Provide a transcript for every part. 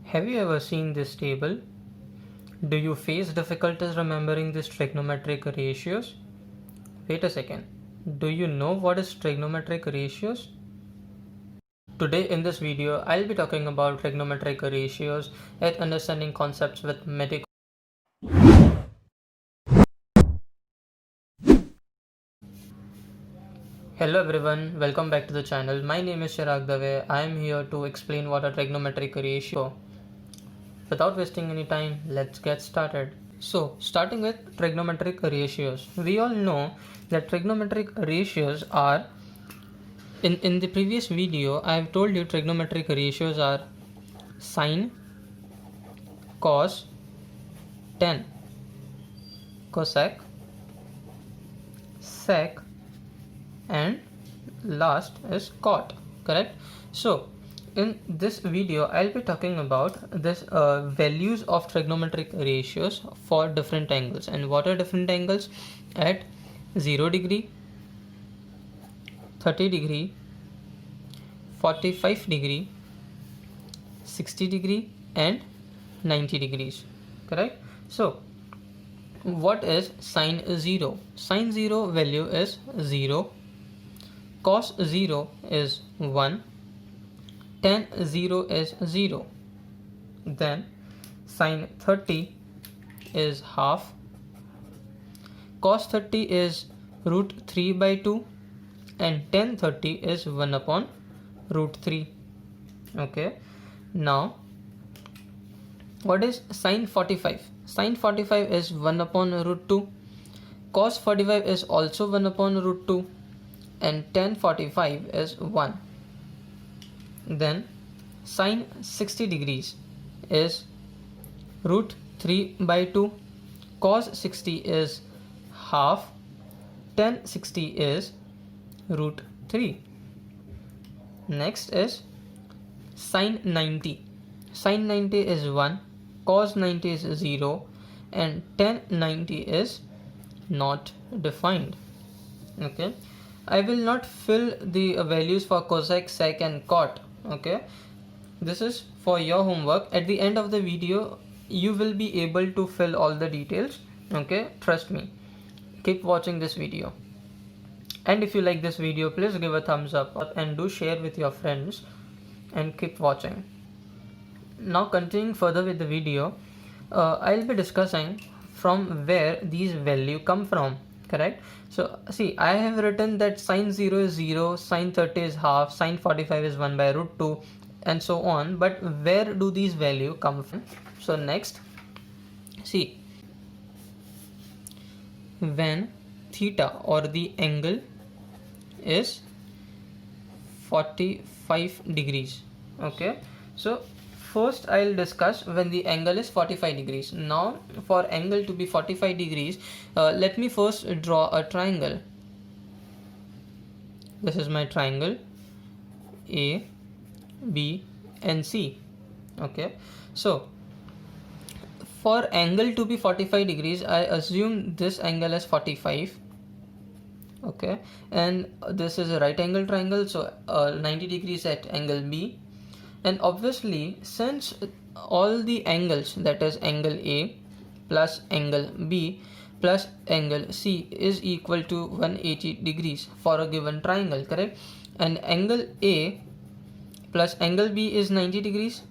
Have you ever seen this table? Do you face difficulties remembering these trigonometric ratios? Wait a second. Do you know what is trigonometric ratios? Today in this video, I'll be talking about trigonometric ratios and understanding concepts with mathematics. Hello everyone, welcome back to the channel. My name is Chirag Dave. I am here to explain what a trigonometric ratio. Without wasting any time, let's get started. So, starting with trigonometric ratios. We all know that trigonometric ratios are, in the previous video, I have told you trigonometric ratios are sine, cos, tan, cosec, sec, and last is cot, correct? So in this video I'll be talking about this values of trigonometric ratios for different angles. And what are different angles? At 0 degree, 30 degree, 45 degree, 60 degree and 90 degrees, correct? So what is sine 0? Sine 0 value is 0, cos 0 is 1, tan 0 is 0, then sine 30 is half, cos 30 is root 3 by 2 and tan 30 is 1 upon root 3. Okay, now what is sine 45? Sine 45 is 1 upon root 2, cos 45 is also 1 upon root 2 and tan 45 is 1. Then sine 60 degrees is root 3 by 2, cos 60 is half, tan 60 is root 3. Next is sine 90. Sine 90 is 1, cos 90 is 0 and tan 90 is not defined. Okay, I will not fill the values for cosec, sec and cot. Okay, this is for your homework. At the end of the video you will be able to fill all the details. Okay, trust me, keep watching this video. And if you like this video, please give a thumbs up and do share with your friends and keep watching. Now continuing further with the video, I'll be discussing from where these value come from, correct? So see, I have written that sine 0 is 0, sine 30 is half, sine 45 is 1 by root 2 and so on, but where do these value come from? So next, see, when theta or the angle is 45 degrees, okay, so first I'll discuss when the angle is 45 degrees. Now for angle to be 45 degrees, let me first draw a triangle. This is my triangle A, B and C. Okay, so for angle to be 45 degrees, I assume this angle as 45. Okay, and this is a right angle triangle, so 90 degrees at angle B. And obviously, since all the angles, that is angle A plus angle B plus angle C is equal to 180 degrees for a given triangle, correct? And angle A plus angle B is 90 degrees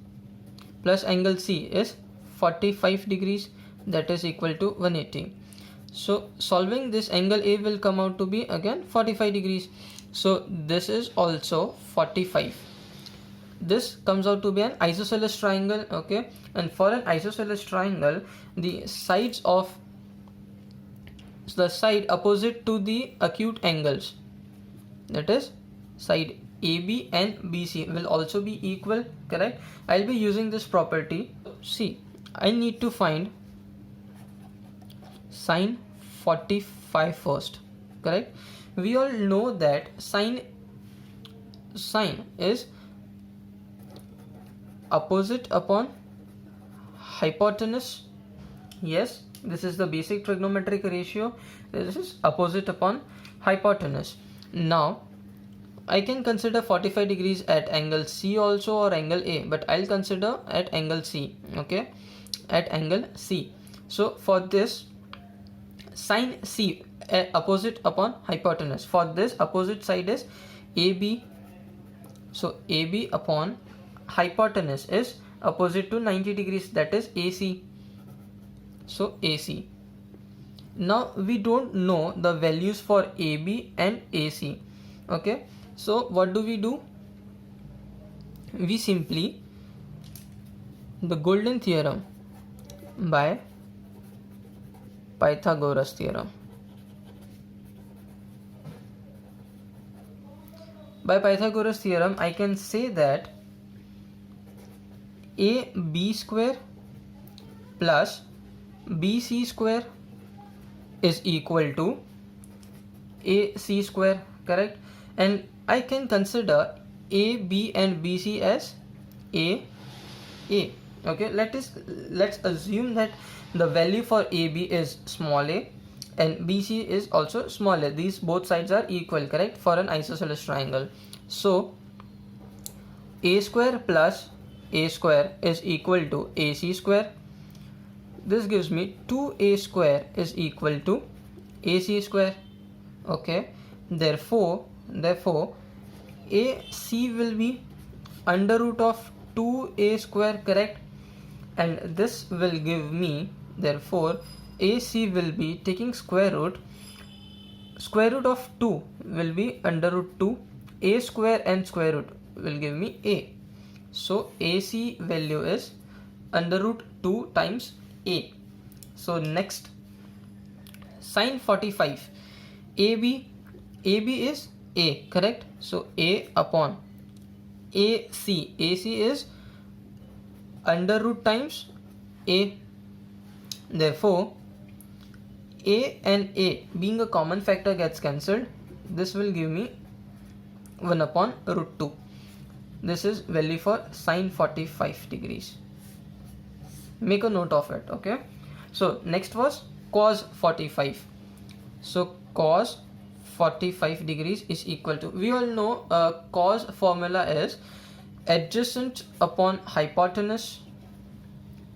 plus angle C is 45 degrees, that is equal to 180. So solving this, angle A will come out to be again 45 degrees. So this is also 45. This comes out to be an isosceles triangle. Okay, and for an isosceles triangle, the sides of the side opposite to the acute angles, that is side AB and BC, will also be equal, correct? I'll be using this property. See, I need to find sine 45 first, correct? We all know that sine is opposite upon hypotenuse. Yes, this is the basic trigonometric ratio. This is opposite upon hypotenuse. Now I can consider 45 degrees at angle C also or angle A, but I'll consider at angle C. Okay, at angle C. So for this, sine C, opposite upon hypotenuse. For this, opposite side is AB. So AB upon hypotenuse is opposite to 90 degrees, that is AC. So AC. Now we don't know the values for AB and AC. Okay, so what do? We simply the golden theorem by Pythagoras theorem. By Pythagoras theorem, I can say that AB square plus BC square is equal to AC square, correct? And I can consider AB and BC as A. Okay, let's assume that the value for AB is small a and BC is also small a. These both sides are equal, correct, for an isosceles triangle. So A square plus A square is equal to AC square. This gives me 2A square is equal to AC square. Okay, therefore AC will be under root of 2A square, correct, and this will give me, therefore AC will be taking square root of 2 will be under root 2, A square and square root will give me A. So AC value is under root 2 times A. So next, sine 45, AB is A, correct? So A upon AC is under root times A. Therefore A and A being a common factor gets cancelled. This will give me 1 upon root 2. This is value for sine 45 degrees. Make a note of it. Okay, so next was cos 45. So cos 45 degrees is equal to, we all know cos formula is adjacent upon hypotenuse,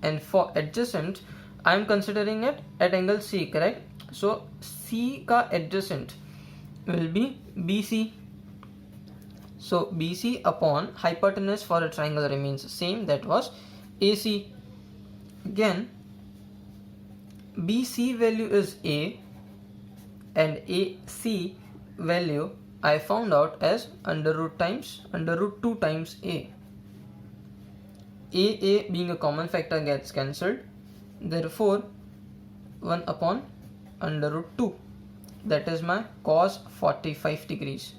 and for adjacent I am considering it at angle C, correct? So C ka adjacent will be BC. So BC upon hypotenuse for a triangle remains same, that was AC. Again BC value is A and AC value I found out as under root 2 times A. A being a common factor gets cancelled, therefore 1 upon under root 2, that is my cos 45 degrees.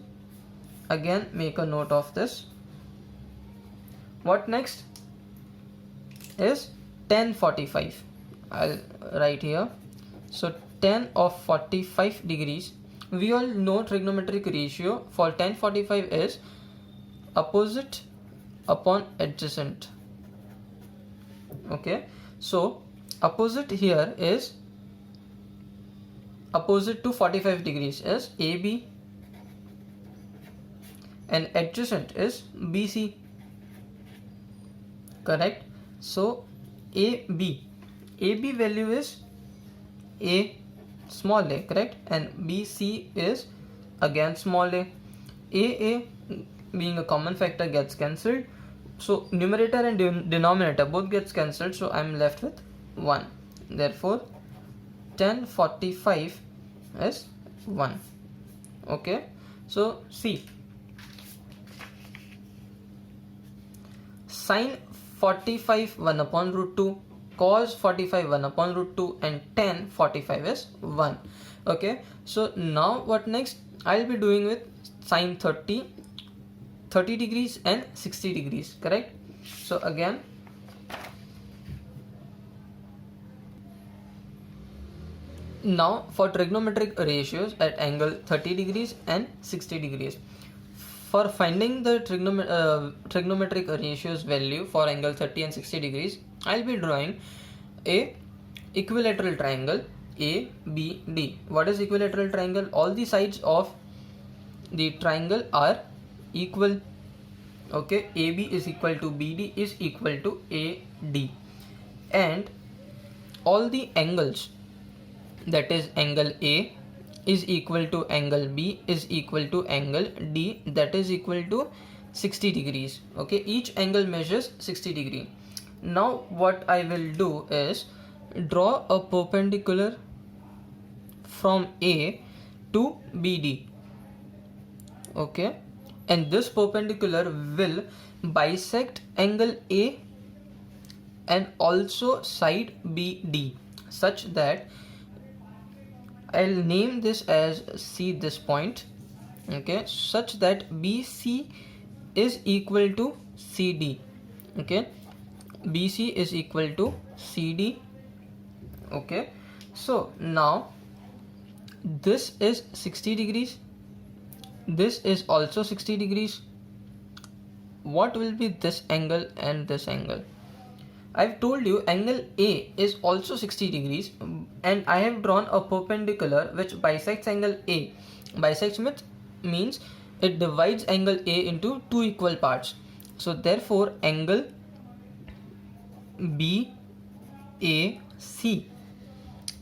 Again make a note of this. What next is tan 45. I'll write here. So tan of 45 degrees, we all know trigonometric ratio for tan 45 is opposite upon adjacent. Okay, so opposite here is opposite to 45 degrees is AB and adjacent is BC, correct? So AB value is A, small a, correct, and BC is again small a. A being a common factor gets cancelled, so numerator and denominator both gets cancelled, so I am left with 1. Therefore tan 45 is 1. Okay, so see, sine 45 1 upon root 2, cos 45 1 upon root 2, and tan 45 is 1. Okay, so now what next? I'll be doing with sine 30 degrees and 60 degrees, correct? So again now for trigonometric ratios at angle 30 degrees and 60 degrees. For finding the trigonometric ratios value for angle 30 and 60 degrees, I'll be drawing a equilateral triangle ABD. What is equilateral triangle? All the sides of the triangle are equal. Okay, AB is equal to BD is equal to AD, and all the angles, that is angle A is equal to angle B is equal to angle D, that is equal to 60 degrees. Okay, each angle measures 60 degree. Now what I will do is draw a perpendicular from A to BD. Okay, and this perpendicular will bisect angle A and also side BD, such that I'll name this as C, this point. Okay, such that BC is equal to CD. Okay, BC is equal to CD. Okay, so now this is 60 degrees, this is also 60 degrees. What will be this angle and this angle? I've told you angle A is also 60 degrees, and I have drawn a perpendicular which bisects angle A. Bisects means it divides angle A into two equal parts. So therefore angle BAC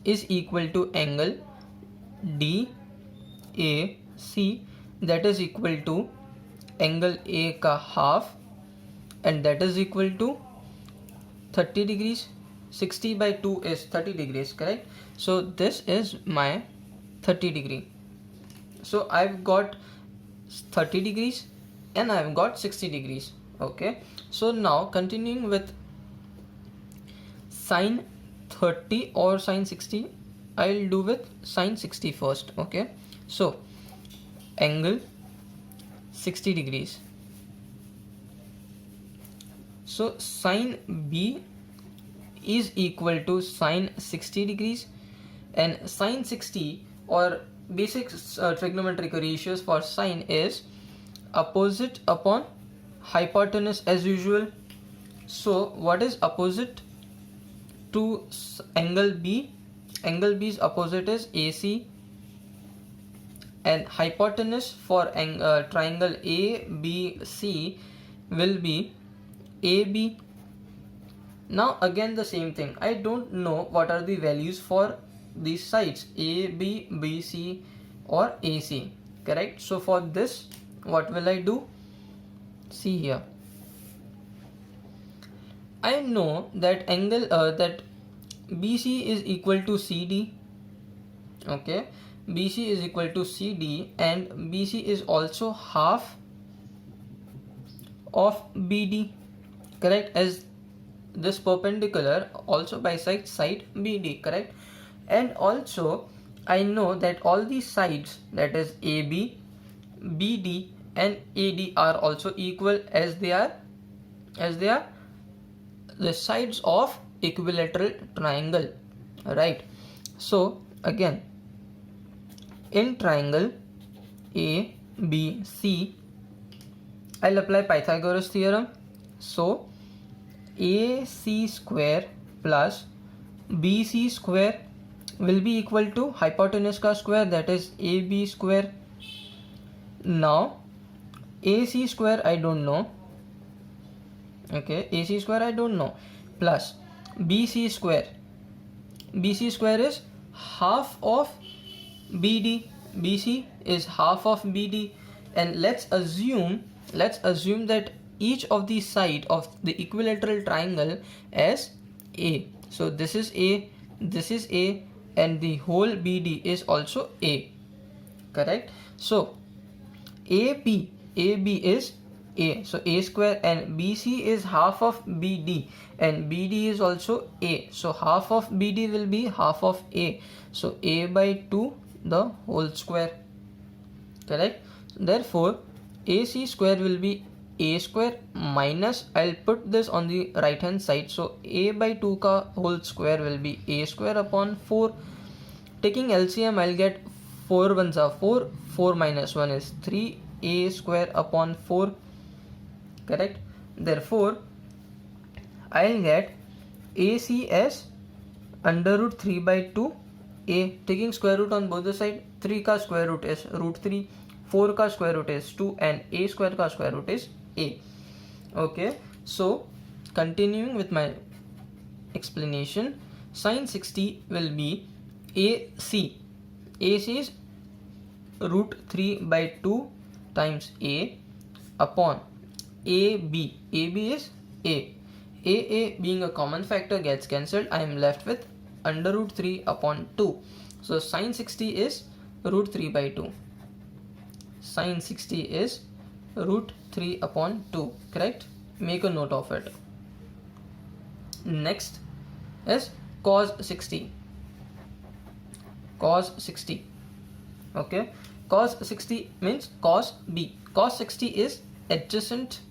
is equal to angle DAC, that is equal to angle A ka half, and that is equal to 30 degrees. 60 by 2 is 30 degrees, correct? So this is my 30 degree. So I've got 30 degrees and I've got 60 degrees. Okay, so now continuing with sine 30 or sine 60, I'll do with sine 60 first. Okay, so angle 60 degrees. So sine B is equal to sine 60 degrees, and sine 60 or basic trigonometric ratios for sine is opposite upon hypotenuse as usual. So what is opposite to angle B? Angle B's opposite is AC, and hypotenuse for triangle ABC will be AB. Now again the same thing, I don't know what are the values for these sides AB, BC or AC, correct? So for this, what will I do? See here, I know that angle that BC is equal to CD. Okay, BC is equal to CD, and BC is also half of BD, correct, as this perpendicular also bisects side BD, correct? And also I know that all these sides, that is AB, BD and AD are also equal, as they are the sides of equilateral triangle, right? So again, in triangle ABC, I'll apply Pythagoras theorem. So AC square plus BC square will be equal to hypotenuse ka square, that is AB square. Now AC square I don't know. Okay, AC square I don't know, plus BC square. BC square is half of BD. BC is half of BD, and let's assume that each of the side of the equilateral triangle as A. So this is A, this is A, and the whole BD is also A, correct? So AB is A, so A square, and BC is half of BD, and BD is also A, so half of BD will be half of A, so A by 2 the whole square, correct? Therefore AC square will be A square minus, I'll put this on the right hand side, so A by 2 ka whole square will be A square upon 4. Taking LCM, I'll get 4 ones are 4, 4 minus 1 is 3, A square upon 4, correct? Therefore I'll get AC as under root 3 by 2 A, taking square root on both the side, 3 ka square root is root 3, 4 का square root is 2 and a square का square root is a. Okay, so continuing with my explanation, sine 60 will be AC. AC is root 3 by 2 times a upon AB. AB is a. A being a common factor gets cancelled. I am left with under root 3 upon 2. So sine 60 is root 3 by 2. Sine 60 is root 3 upon 2. Correct? Make a note of it. Next is cos 60. Cos 60. Okay. Cos 60 means cos B. Cos 60 is adjacent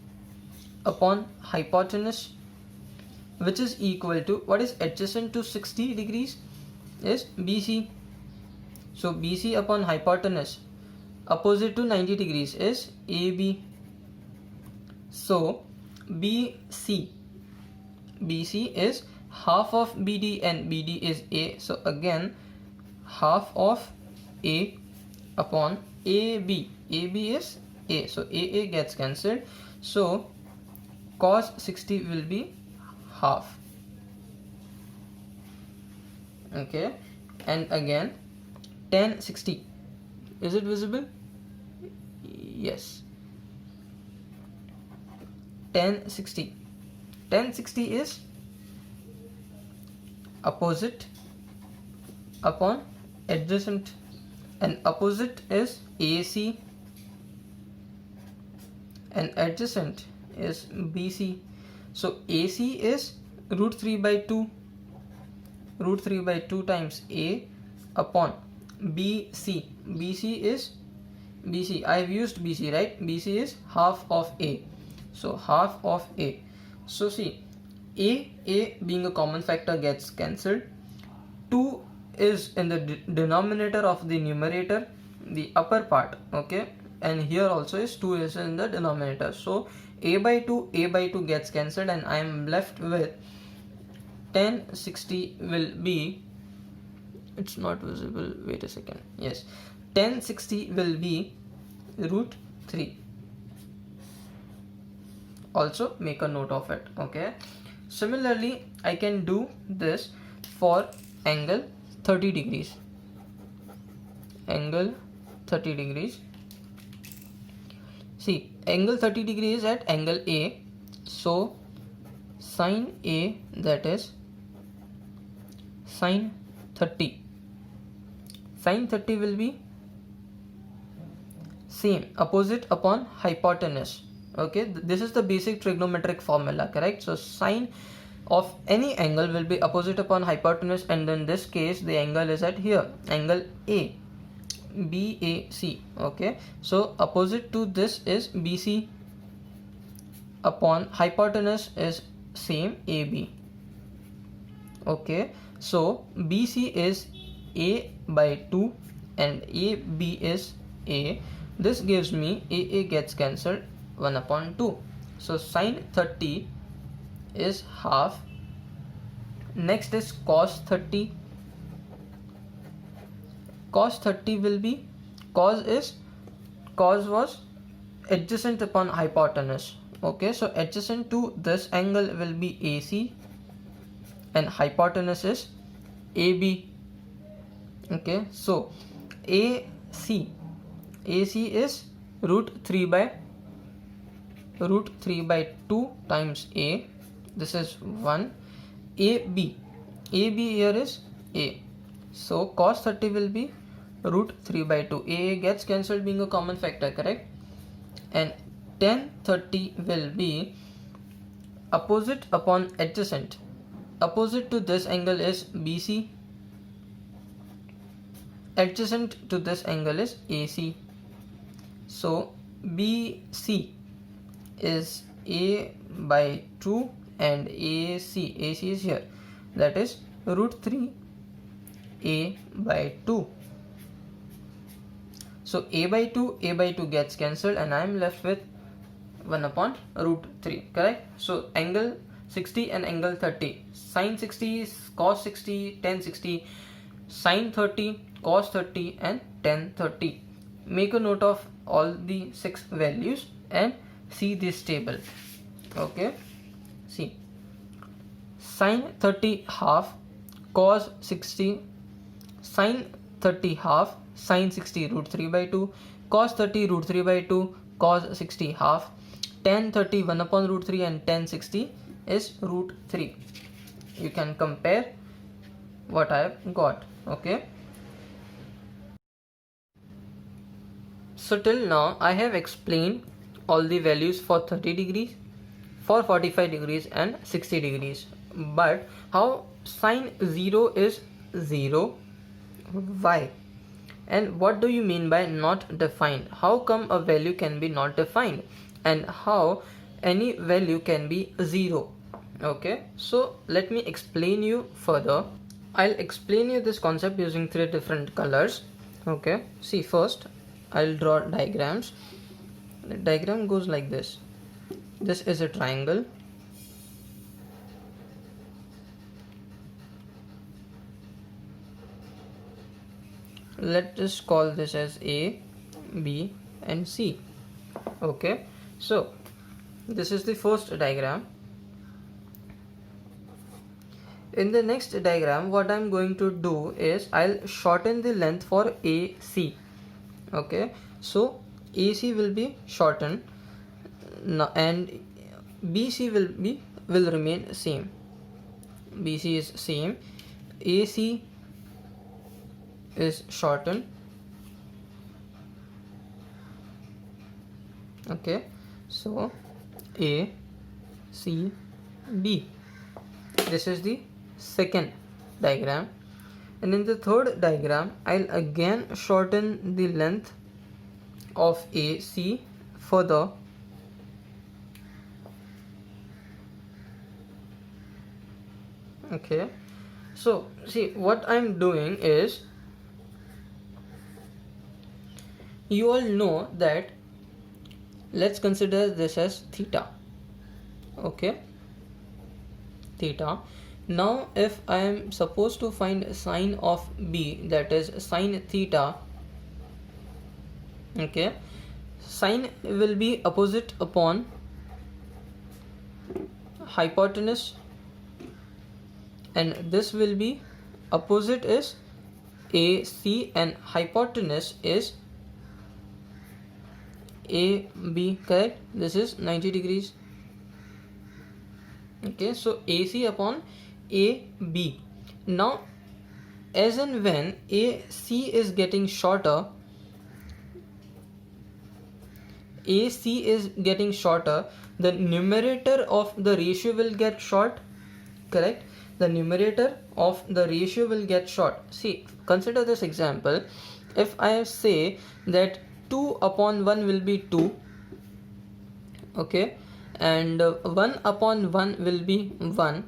upon hypotenuse, which is equal to, what is adjacent to 60 degrees is BC. So BC upon hypotenuse opposite to 90 degrees is AB. So BC is half of BD and BD is A. So again half of A upon AB. AB is A. So AA gets cancelled. So cos 60 will be half. Okay, and again tan 60. Is it visible? Yes. Tan 60. Tan 60 is opposite upon adjacent, and opposite is AC and adjacent is BC. So AC is root 3 by 2. Root 3 by 2 times A upon BC. BC is BC. I have used BC, right? BC is half of A. So half of A. So see, A being a common factor gets cancelled. 2 is in the denominator of the numerator, the upper part. Okay, and here also is 2 is in the denominator. So A by 2 gets cancelled, and I am left with tan 60 will be, it's not visible, wait a second, yes, tan 60 will be root 3. Also make a note of it. Okay, similarly I can do this for angle 30 degrees. Angle 30 degrees. See, angle 30 degrees is at angle A. So sine A, that is sine 30. Sine 30 will be same, opposite upon hypotenuse. Okay, this is the basic trigonometric formula, correct? So sine of any angle will be opposite upon hypotenuse, and in this case the angle is at here, angle A, BAC. Okay, so opposite to this is BC upon hypotenuse is same AB. Okay, so BC is A by 2 and AB is A. This gives me AA gets cancelled, 1 upon 2. So sine 30 is half. Next is cos 30. Cos 30 will be, cos was adjacent upon hypotenuse. Okay, so adjacent to this angle will be AC and hypotenuse is AB. Okay, so AC is root 3 by 2 times A. This is 1. AB here is A. So cos 30 will be root 3 by 2. A gets cancelled being a common factor, correct? And tan 30 will be opposite upon adjacent. Opposite to this angle is BC. Adjacent to this angle is AC. So BC is A by 2 and AC is here, that is root 3 A by 2. So A by 2 gets cancelled, and I am left with 1 upon root 3, correct? So angle 60 and angle 30, sine 60 is cos 60, tan 60, sine 30, cos 30 and tan 30. Make a note of all the 6 values and see this table. Okay, see, sine 30 half, cos 60, sine 30 half, sine 60 root 3 by 2, cos 30 root 3 by 2, cos 60 half, tan 30 1 upon root 3 and tan 60 is root 3. You can compare what I have got. Okay, so till now I have explained all the values for 30 degrees, for 45 degrees and 60 degrees. But how sine 0 is 0? Why? And what do you mean by not defined? How come a value can be not defined? And how any value can be 0? Okay, so let me explain you further. I'll explain you this concept using 3 different colors. Okay, see, first I'll draw diagrams. The diagram goes like this. This is a triangle. Let's just call this as A, B and C. Okay, so this is the first diagram. In the next diagram, what I'm going to do is I'll shorten the length for AC. Okay, so AC will be shortened and BC will remain same. BC is same. AC is shortened. Okay, so A, C, B. This is the second diagram, and in the third diagram I'll again shorten the length of AC further. Okay, so see, what I'm doing is, you all know that, let's consider this as theta. Okay, theta. Now if I am supposed to find sine of B, that is sine theta, okay, sine will be opposite upon hypotenuse, and this will be opposite is AC and hypotenuse is AB, correct? This is 90 degrees. Okay, so AC upon AB. Now as and when AC is getting shorter, the numerator of the ratio will get short, correct? The numerator of the ratio will get short. See, consider this example. If I say that 2 upon 1 will be 2, okay, and 1 upon 1 will be 1,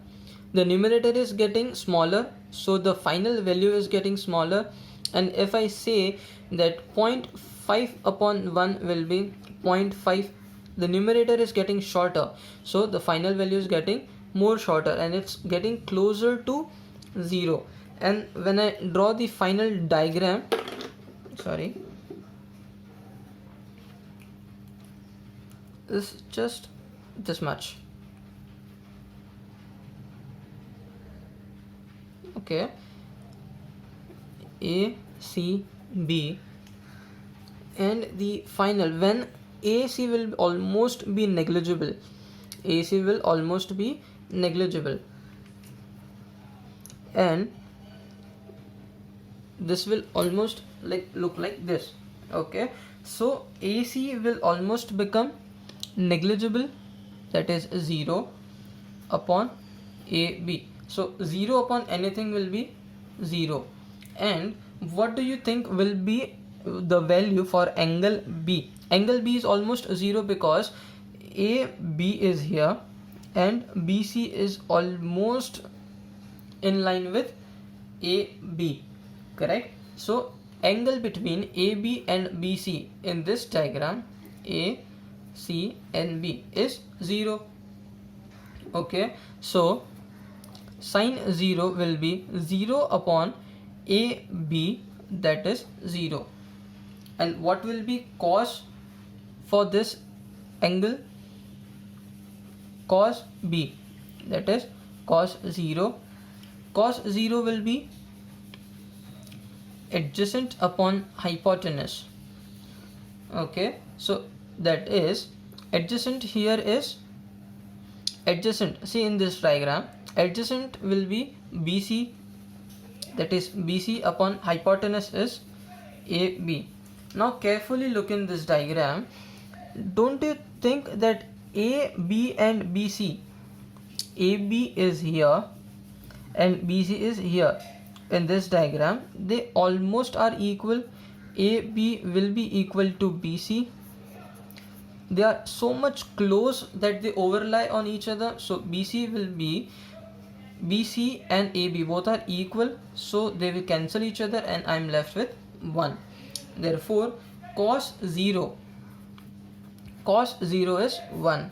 the numerator is getting smaller, so the final value is getting smaller. And if I say that 0.5 upon 1 will be 0.5, the numerator is getting shorter, so the final value is getting more shorter and it's getting closer to 0. And when I draw the final diagram, sorry, this is just this much. Okay, A, C, B, and the final, when AC will almost be negligible, AC will almost be negligible, and this will almost look like this. Okay, so AC will almost become negligible, that is 0 upon AB. So 0 upon anything will be 0. And what do you think will be the value for angle B? Angle B is almost 0 because AB is here and BC is almost in line with AB, correct? So angle between AB and BC in this diagram, A, C and B, is 0. Okay, so sine 0 will be 0 upon AB, that is 0. And what will be cos for this angle? Cos B, that is cos 0. Cos 0 will be adjacent upon hypotenuse. Okay, so that is adjacent here is adjacent. See in this diagram, adjacent will be BC, that is BC upon hypotenuse is AB. Now carefully look in this diagram. Don't you think that AB and BC, AB is here and BC is here in this diagram, they almost are equal. AB will be equal to BC. They are so much close that they overlay on each other. So BC will be, BC and AB both are equal, so they will cancel each other and I am left with 1. Therefore cos 0 is 1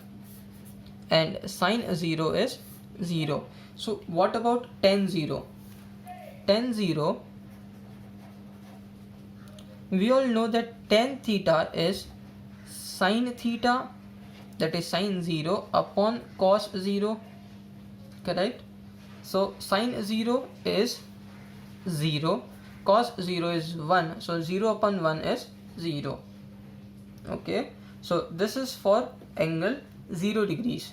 and sin 0 is 0. So what about tan 0? Tan 0, we all know that tan theta is sin theta, that is sin 0 upon cos 0, correct? So sin 0 is 0, cos 0 is 1, so 0 upon 1 is 0. Okay, so this is for angle 0 degrees.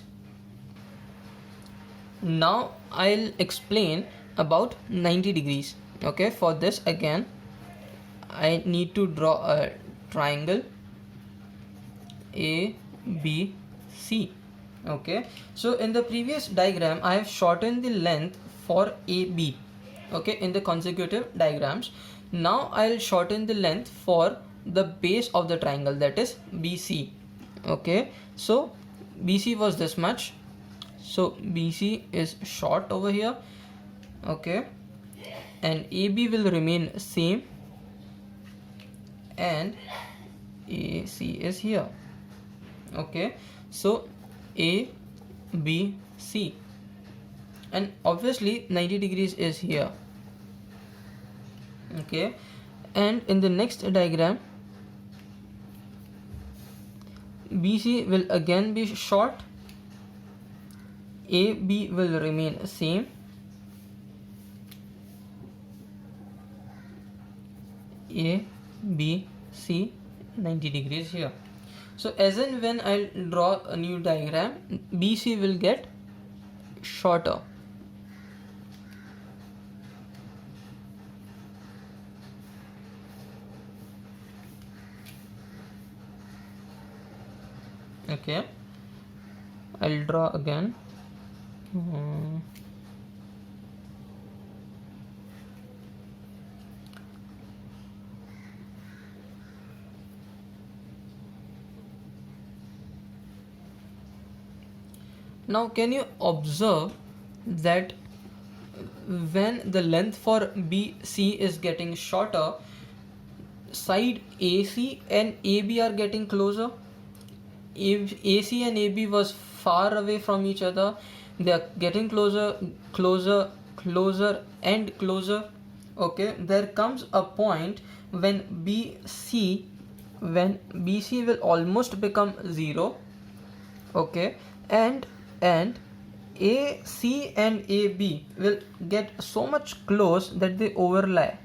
Now I'll explain about 90 degrees. Okay, for this again I need to draw a triangle ABC. Okay, so in the previous diagram I have shortened the length for AB, okay, in the consecutive diagrams. Now I'll shorten the length for the base of the triangle, that is BC. Okay, so BC was this much, so BC is short over here. Okay, and AB will remain same and AC is here. Okay, so A, B, C, and obviously 90 degrees is here. Okay, and in the next diagram BC will again be short, AB will remain same, A, B, C, 90 degrees here. So as and when I'll draw a new diagram, BC will get shorter. Okay, I'll draw again. Now can you observe that when the length for BC is getting shorter, side AC and AB are getting closer. AC and AB was far away from each other, they are getting closer and closer. Okay, there comes a point when BC will almost become 0. Okay, and AC and AB will get so much close that they overlay.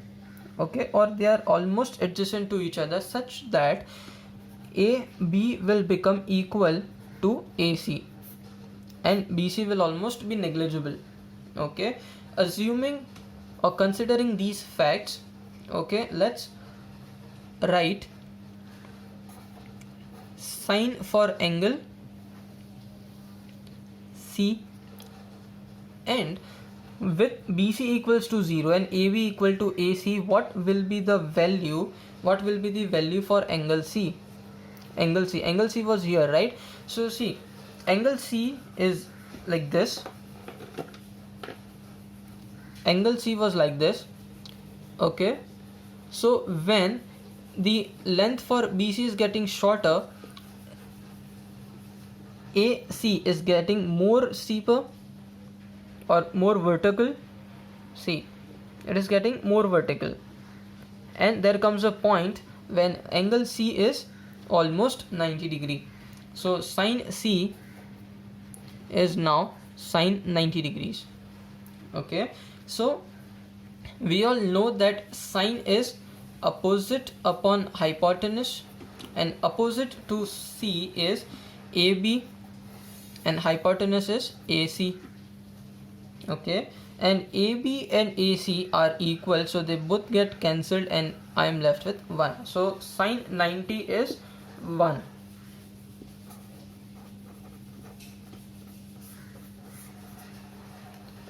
Okay, or they are almost adjacent to each other, such that AB will become equal to AC and BC will almost be negligible. Okay, assuming or considering these facts, okay, let's write sign for angle C, and with BC equals to 0 and AB equal to AC, what will be the value for angle C? Angle C was here, right? So see, angle C is like this, angle C was like this. Okay, so when the length for BC is getting shorter, AC is getting more steeper or more vertical. See, it is getting more vertical, and there comes a point when angle C is almost 90 degree. So sine C is now sine 90 degrees. Okay, so we all know that sine is opposite upon hypotenuse, and opposite to C is AB and hypotenuse is AC. Okay, and AB and AC are equal, so they both get cancelled and I am left with 1. So sine 90 is 1.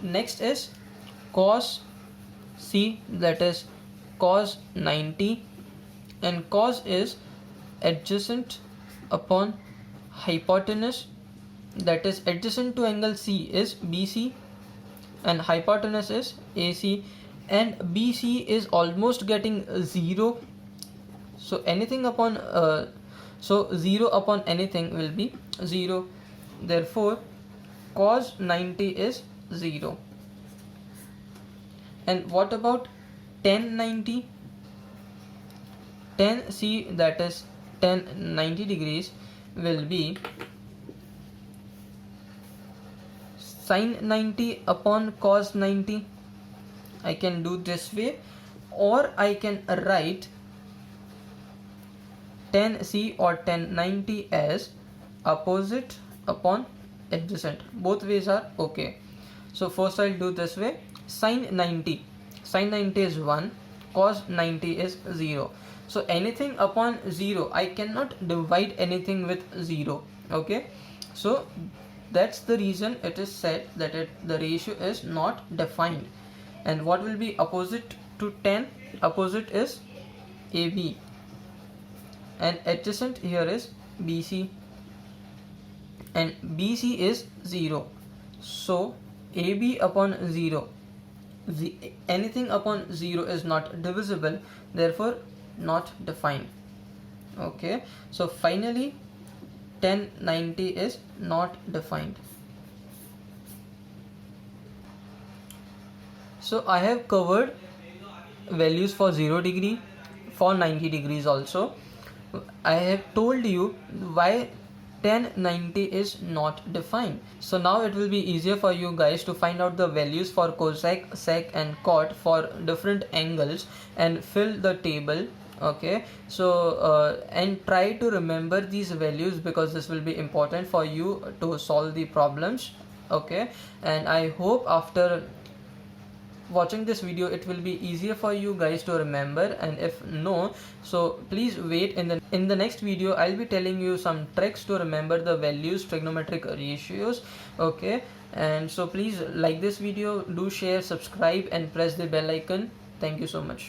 Next is cos C, that is cos 90, and cos is adjacent upon hypotenuse, that is adjacent to angle C is BC and hypotenuse is AC, and BC is almost getting 0, so anything upon 0 upon anything will be 0, therefore cos 90 is 0. And what about tan 90? Tan C, that is tan 90 degrees, will be sin 90 upon cos 90. I can do this way, or I can write tan C or tan 90 as opposite upon adjacent. Both ways are okay. So first I'll do this way. Sin 90 is 1, cos 90 is 0. So anything upon 0, I cannot divide anything with 0. Okay, so that's the reason it is said that the ratio is not defined. And what will be opposite to tan? Opposite is AB and adjacent here is BC, and BC is 0. So AB upon 0, anything upon 0 is not divisible, therefore not defined. Okay, so finally tan 90 is not defined. So I have covered values for 0 degree, for 90 degrees also. I have told you why tan 90 is not defined. So now it will be easier for you guys to find out the values for cosec, sec and cot for different angles and fill the table. Okay, so and try to remember these values, because this will be important for you to solve the problems. Okay, and I hope after watching this video it will be easier for you guys to remember, and if no, so please wait. In the next video I'll be telling you some tricks to remember the values, trigonometric ratios. Okay, and so please like this video, do share, subscribe and press the bell icon. Thank you so much.